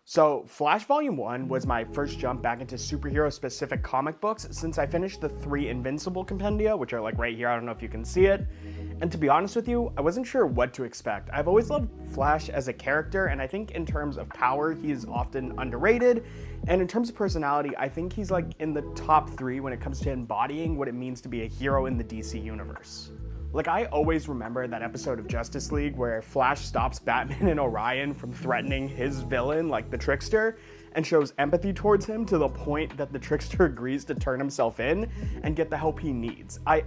So, Flash Volume 1 was my first jump back into superhero-specific comic books since I finished the 3 Invincible compendia, which are like right here, I don't know if you can see it. And to be honest with you, I wasn't sure what to expect. I've always loved Flash as a character, and I think in terms of power, he is often underrated. And in terms of personality, I think he's like in the top 3 when it comes to embodying what it means to be a hero in the DC universe. Like, I always remember that episode of Justice League where Flash stops Batman and Orion from threatening his villain, like the Trickster, and shows empathy towards him to the point that the Trickster agrees to turn himself in and get the help he needs. I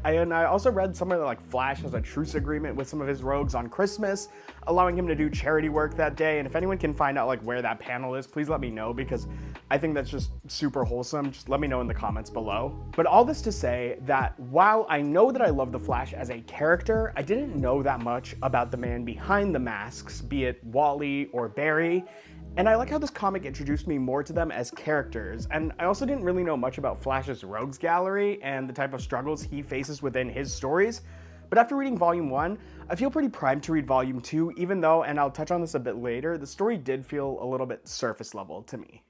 also read somewhere that like Flash has a truce agreement with some of his rogues on Christmas, allowing him to do charity work that day. And if anyone can find out like where that panel is, please let me know, because I think that's just super wholesome. Just let me know in the comments below. But all this to say that while I know that I love the Flash as a character, I didn't know that much about the man behind the masks, be it Wally or Barry. And I like how this comic introduced me more to them as characters, and I also didn't really know much about Flash's rogues gallery and the type of struggles he faces within his stories. But after reading Volume 1, I feel pretty primed to read Volume 2, even though, and I'll touch on this a bit later, the story did feel a little bit surface level to me.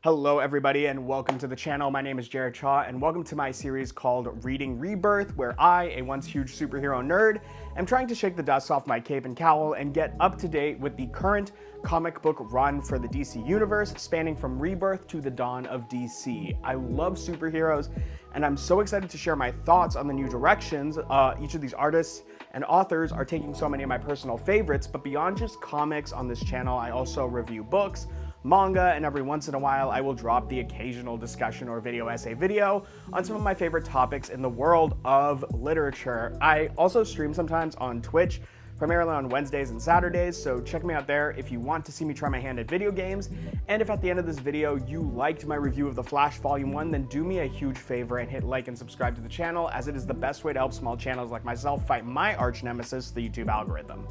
Hello everybody and welcome to the channel. My name is Jared Chaw and welcome to my series called Reading Rebirth, where I, a once huge superhero nerd, am trying to shake the dust off my cape and cowl and get up to date with the current comic book run for the DC universe, spanning from Rebirth to the dawn of DC. I love superheroes and I'm so excited to share my thoughts on the new directions each of these artists and authors are taking so many of my personal favorites. But beyond just comics on this channel, I also review books, manga, and every once in a while I will drop the occasional discussion or video essay video on some of my favorite topics in the world of literature. I also stream sometimes on Twitch, primarily on Wednesdays and Saturdays, so check me out there if you want to see me try my hand at video games. And if at the end of this video you liked my review of The Flash Volume 1, then do me a huge favor and hit like and subscribe to the channel, as it is the best way to help small channels like myself fight my arch nemesis, the YouTube algorithm.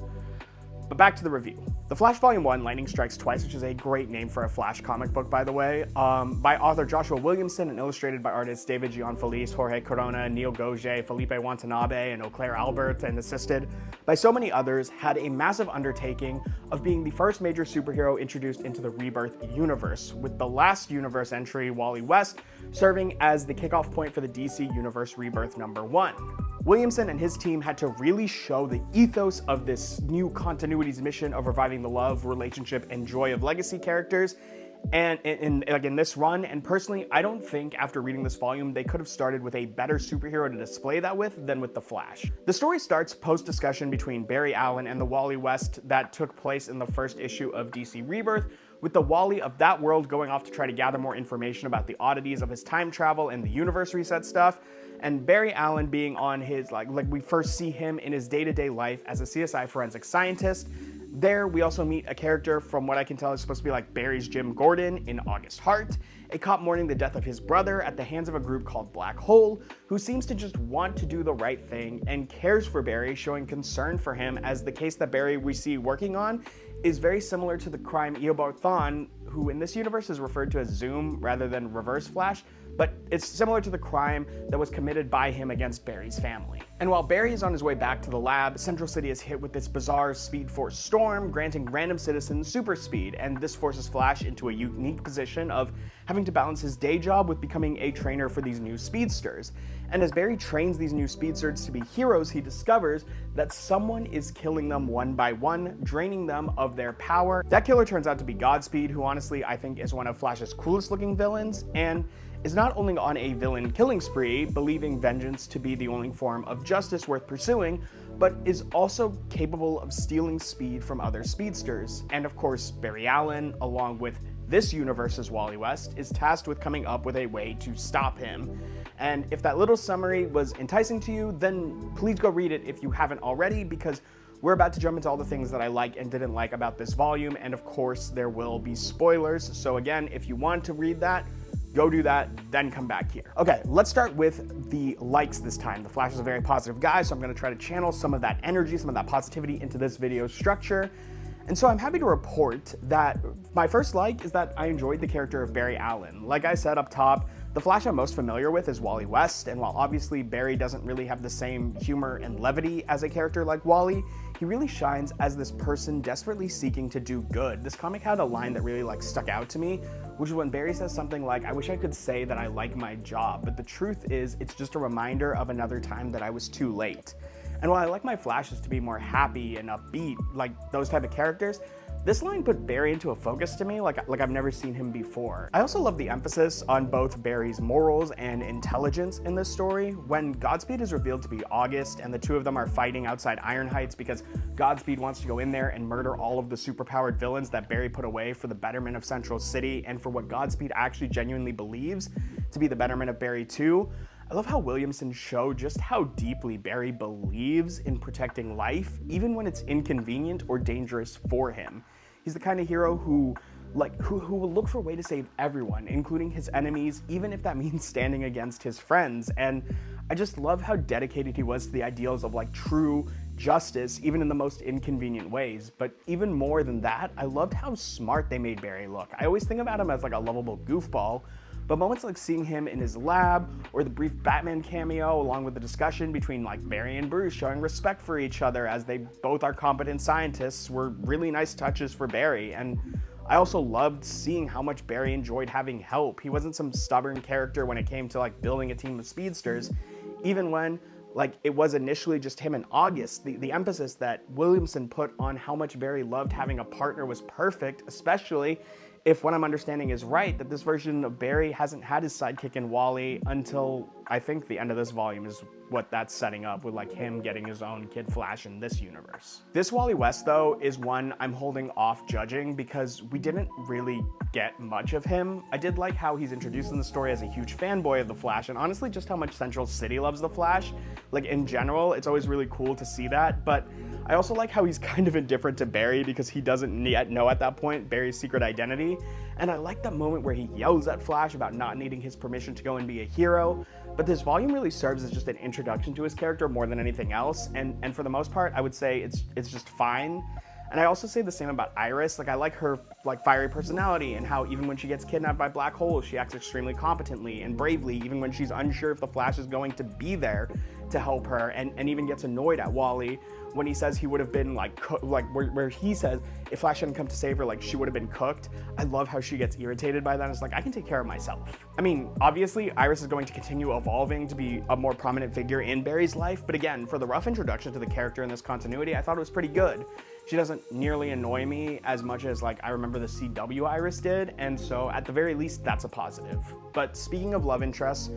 But back to the review. The Flash Volume 1, Lightning Strikes Twice, which is a great name for a Flash comic book, by the way, by author Joshua Williamson and illustrated by artists David Gianfelice, Jorge Corona, Neil Gauger, Felipe Watanabe, and Eau Claire Albert, and assisted by so many others, had a massive undertaking of being the first major superhero introduced into the Rebirth universe, with the last universe entry, Wally West, serving as the kickoff point for the DC Universe Rebirth #1. Williamson and his team had to really show the ethos of this new continuity's mission of reviving the love, relationship, and joy of legacy characters and in this run. And personally, I don't think after reading this volume they could have started with a better superhero to display that with than with the Flash. The story starts post-discussion between Barry Allen and the Wally West that took place in the first issue of DC Rebirth, with the Wally of that world going off to try to gather more information about the oddities of his time travel and the universe reset stuff, and Barry Allen being on his, like we first see him in his day-to-day life as a CSI forensic scientist. There, we also meet a character from what I can tell is supposed to be like Barry's Jim Gordon in August Hart, a cop mourning the death of his brother at the hands of a group called Black Hole, who seems to just want to do the right thing and cares for Barry, showing concern for him, as the case that Barry we see working on is very similar to the crime Eobard Thawne, who in this universe is referred to as Zoom rather than Reverse Flash, but it's similar to the crime that was committed by him against Barry's family. And while Barry is on his way back to the lab, Central City is hit with this bizarre Speed Force storm, granting random citizens super speed, and this forces Flash into a unique position of having to balance his day job with becoming a trainer for these new speedsters. And as Barry trains these new speedsters to be heroes, he discovers that someone is killing them one by one, draining them of their power. That killer turns out to be Godspeed, who honestly I think is one of Flash's coolest looking villains, and is not only on a villain killing spree, believing vengeance to be the only form of justice worth pursuing, but is also capable of stealing speed from other speedsters. And of course, Barry Allen, along with this universe's Wally West, is tasked with coming up with a way to stop him. And if that little summary was enticing to you, then please go read it if you haven't already, because we're about to jump into all the things that I like and didn't like about this volume, and of course there will be spoilers. So again, if you want to read that, go do that, then come back here. Okay, let's start with the likes this time. The Flash is a very positive guy, so I'm gonna try to channel some of that energy, some of that positivity into this video structure. And so I'm happy to report that my first like is that I enjoyed the character of Barry Allen. Like I said up top, The Flash I'm most familiar with is Wally West, and while obviously Barry doesn't really have the same humor and levity as a character like Wally, he really shines as this person desperately seeking to do good. This comic had a line that really stuck out to me, which is when Barry says something like, "I wish I could say that I like my job, but the truth is it's just a reminder of another time that I was too late." And while I like my Flashes to be more happy and upbeat, like those type of characters, this line put Barry into a focus to me like I've never seen him before. I also love the emphasis on both Barry's morals and intelligence in this story. When Godspeed is revealed to be August and the two of them are fighting outside Iron Heights because Godspeed wants to go in there and murder all of the superpowered villains that Barry put away for the betterment of Central City and for what Godspeed actually genuinely believes to be the betterment of Barry too, I love how Williamson showed just how deeply Barry believes in protecting life, even when it's inconvenient or dangerous for him. He's the kind of hero who will look for a way to save everyone, including his enemies, even if that means standing against his friends. And I just love how dedicated he was to the ideals of true justice, even in the most inconvenient ways. But even more than that, I loved how smart they made Barry look. I always think about him as a lovable goofball, but moments like seeing him in his lab or the brief Batman cameo along with the discussion between Barry and Bruce showing respect for each other as they both are competent scientists were really nice touches for Barry. And I also loved seeing how much Barry enjoyed having help. He wasn't some stubborn character when it came to building a team of speedsters, even when it was initially just him and August. The emphasis that Williamson put on how much Barry loved having a partner was perfect, especially if what I'm understanding is right, that this version of Barry hasn't had his sidekick in Wally until I think the end of this volume is what that's setting up with him getting his own Kid Flash in this universe. This Wally West though is one I'm holding off judging because we didn't really get much of him. I did like how he's introduced in the story as a huge fanboy of the Flash, and honestly just how much Central City loves the Flash. In general, it's always really cool to see that, but I also like how he's kind of indifferent to Barry because he doesn't yet know at that point Barry's secret identity. And I like that moment where he yells at Flash about not needing his permission to go and be a hero. But this volume really serves as just an introduction to his character more than anything else. And for the most part, I would say it's just fine. And I also say the same about Iris. I like her fiery personality and how even when she gets kidnapped by black holes, she acts extremely competently and bravely, even when she's unsure if the Flash is going to be there to help her, and even gets annoyed at Wally when he says he would have been where he says if Flash hadn't come to save her, she would have been cooked. I love how she gets irritated by that. It's I can take care of myself. I mean, obviously Iris is going to continue evolving to be a more prominent figure in Barry's life, but again, for the rough introduction to the character in this continuity, I thought it was pretty good. She doesn't nearly annoy me as much as I remember the CW Iris did, and so at the very least that's a positive. But speaking of love interests,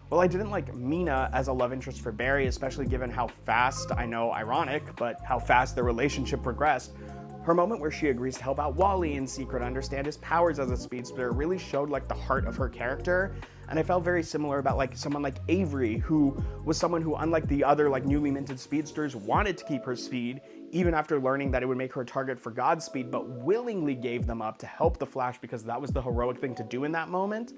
well, I didn't like Mina as a love interest for Barry, especially given how fast, I know ironic, but how fast their relationship progressed. Her moment where she agrees to help out Wally in secret, understand his powers as a speedster, really showed the heart of her character. And I felt very similar about someone like Avery, who was someone who, unlike the other newly minted speedsters, wanted to keep her speed, even after learning that it would make her a target for Godspeed, but willingly gave them up to help the Flash because that was the heroic thing to do in that moment.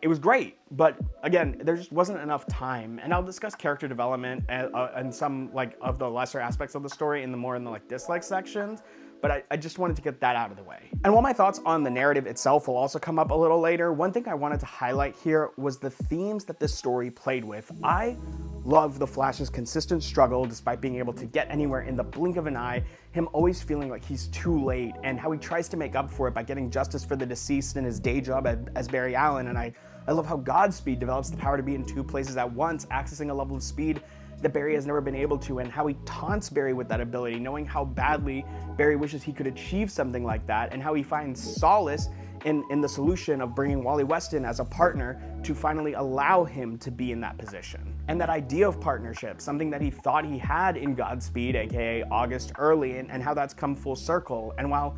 It was great, but again, there just wasn't enough time. And I'll discuss character development and some of the lesser aspects of the story in the dislike sections, but I just wanted to get that out of the way. And while my thoughts on the narrative itself will also come up a little later, one thing I wanted to highlight here was the themes that this story played with. I love the Flash's consistent struggle despite being able to get anywhere in the blink of an eye, him always feeling like he's too late, and how he tries to make up for it by getting justice for the deceased in his day job as Barry Allen. And I love how Godspeed develops the power to be in two places at once, accessing a level of speed that Barry has never been able to, and how he taunts Barry with that ability, knowing how badly Barry wishes he could achieve something like that, and how he finds solace in the solution of bringing Wally West in as a partner to finally allow him to be in that position. And that idea of partnership, something that he thought he had in Godspeed, aka August early, and how that's come full circle. And while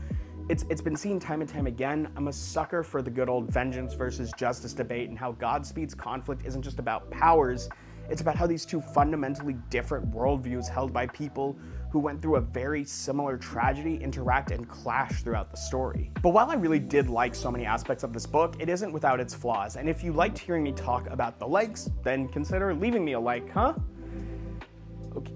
it's been seen time and time again, I'm a sucker for the good old vengeance versus justice debate, and how Godspeed's conflict isn't just about powers, it's about how these two fundamentally different worldviews held by people who went through a very similar tragedy interact and clash throughout the story. But while I really did like so many aspects of this book, it isn't without its flaws, and if you liked hearing me talk about the likes, then consider leaving me a like, huh?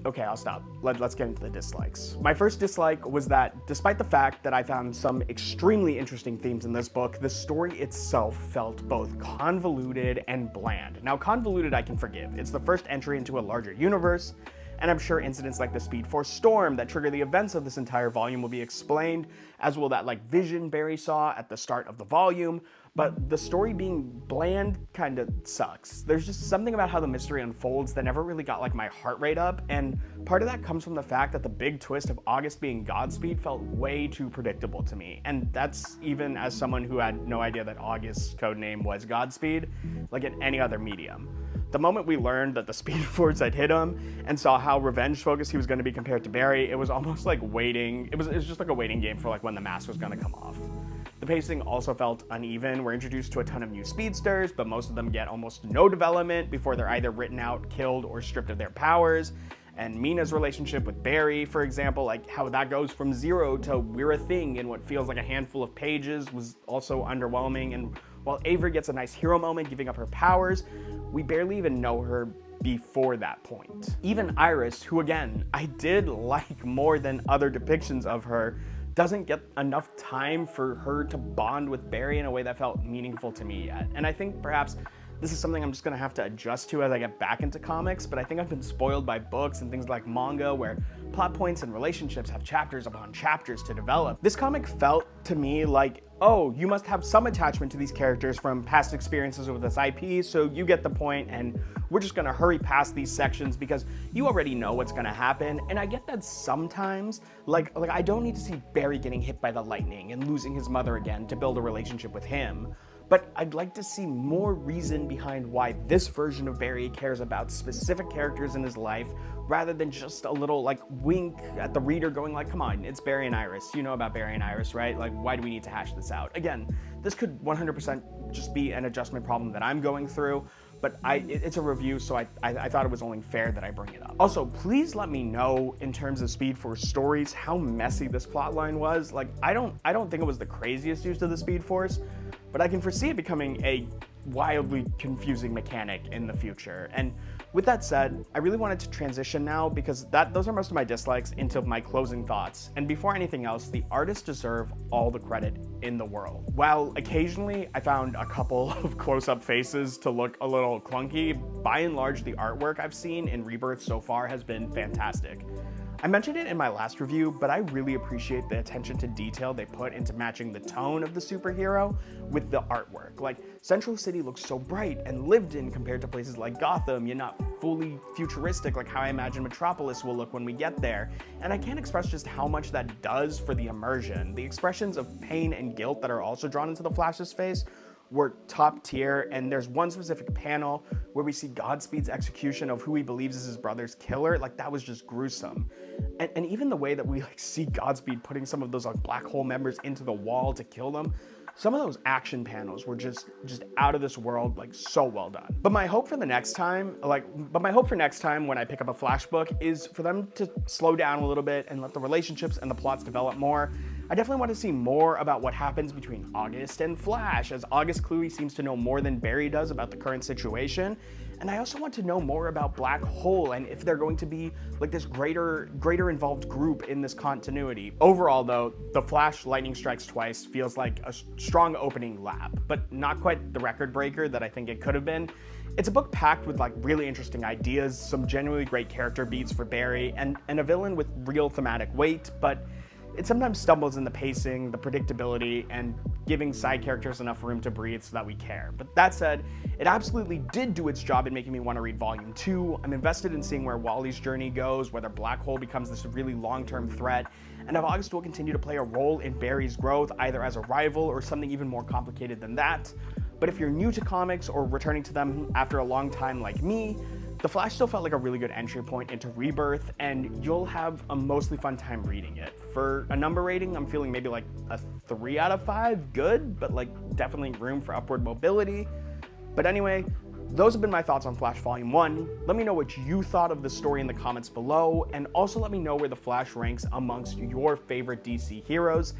Okay, I'll stop. Let's get into the dislikes. My first dislike was that despite the fact that I found some extremely interesting themes in this book, the story itself felt both convoluted and bland. Now, convoluted I can forgive. It's the first entry into a larger universe, and I'm sure incidents like the Speed Force storm that trigger the events of this entire volume will be explained, as will that vision Barry saw at the start of the volume. But the story being bland kind of sucks. There's just something about how the mystery unfolds that never really got my heart rate up, and part of that comes from the fact that the big twist of August being Godspeed felt way too predictable to me. And that's even as someone who had no idea that August's codename was Godspeed, in any other medium. The moment we learned that the Speed Force had hit him and saw how revenge-focused he was going to be compared to Barry, it was almost like waiting. It was just like a waiting game for when the mask was going to come off. The pacing also felt uneven. We're introduced to a ton of new speedsters, but most of them get almost no development before they're either written out, killed, or stripped of their powers. And Mina's relationship with Barry, for example, how that goes from zero to we're a thing in what feels like a handful of pages, was also underwhelming. And while Avery gets a nice hero moment giving up her powers, we barely even know her before that point. Even Iris, who again, I did like more than other depictions of her, doesn't get enough time for her to bond with Barry in a way that felt meaningful to me yet. And I think perhaps this is something I'm just gonna have to adjust to as I get back into comics, but I think I've been spoiled by books and things like manga where plot points and relationships have chapters upon chapters to develop. This comic felt to me like, oh, you must have some attachment to these characters from past experiences with this IP, so you get the point, and we're just gonna hurry past these sections because you already know what's gonna happen. And I get that sometimes, I don't need to see Barry getting hit by the lightning and losing his mother again to build a relationship with him. But I'd like to see more reason behind why this version of Barry cares about specific characters in his life, rather than just a little wink at the reader going come on, it's Barry and Iris. You know about Barry and Iris, right? Why do we need to hash this out? Again, this could 100% just be an adjustment problem that I'm going through, but it's a review, so I thought it was only fair that I bring it up. Also, please let me know in terms of Speed Force stories how messy this plotline was. I don't think it was the craziest use of the Speed Force, but I can foresee it becoming a wildly confusing mechanic in the future. And with that said, I really wanted to transition now because those are most of my dislikes into my closing thoughts. And before anything else, the artists deserve all the credit in the world. While occasionally I found a couple of close-up faces to look a little clunky, by and large the artwork I've seen in Rebirth so far has been fantastic. I mentioned it in my last review, but I really appreciate the attention to detail they put into matching the tone of the superhero with the artwork. Central City looks so bright and lived in compared to places like Gotham, yet not fully futuristic like how I imagine Metropolis will look when we get there. And I can't express just how much that does for the immersion. The expressions of pain and guilt that are also drawn into the Flash's face were top tier, and there's one specific panel where we see Godspeed's execution of who he believes is his brother's killer. That was just gruesome. And even the way that we see Godspeed putting some of those black hole members into the wall to kill them, some of those action panels were just out of this world, so well done. But my hope for the next time, when I pick up a Flash book is for them to slow down a little bit and let the relationships and the plots develop more. I definitely want to see more about what happens between August and Flash, as August clearly seems to know more than Barry does about the current situation. And I also want to know more about Black Hole and if they're going to be this greater involved group in this continuity. Overall though, The Flash Lightning Strikes Twice feels like a strong opening lap, but not quite the record breaker that I think it could have been. It's a book packed with really interesting ideas, some genuinely great character beats for Barry, and a villain with real thematic weight, but it sometimes stumbles in the pacing, the predictability, and giving side characters enough room to breathe so that we care. But that said, it absolutely did do its job in making me want to read Volume 2. I'm invested in seeing where Wally's journey goes, whether Black Hole becomes this really long-term threat, and if August will continue to play a role in Barry's growth, either as a rival or something even more complicated than that. But if you're new to comics or returning to them after a long time like me, The Flash still felt like a really good entry point into Rebirth, and you'll have a mostly fun time reading it. For a number rating, I'm feeling maybe a 3 out of 5, good, but definitely room for upward mobility. But anyway, those have been my thoughts on Flash Volume 1. Let me know what you thought of the story in the comments below, and also let me know where The Flash ranks amongst your favorite DC heroes.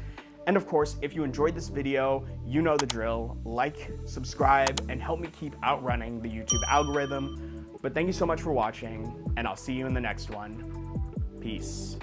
And of course, if you enjoyed this video, you know the drill. Like, subscribe, and help me keep outrunning the YouTube algorithm. But thank you so much for watching, and I'll see you in the next one. Peace.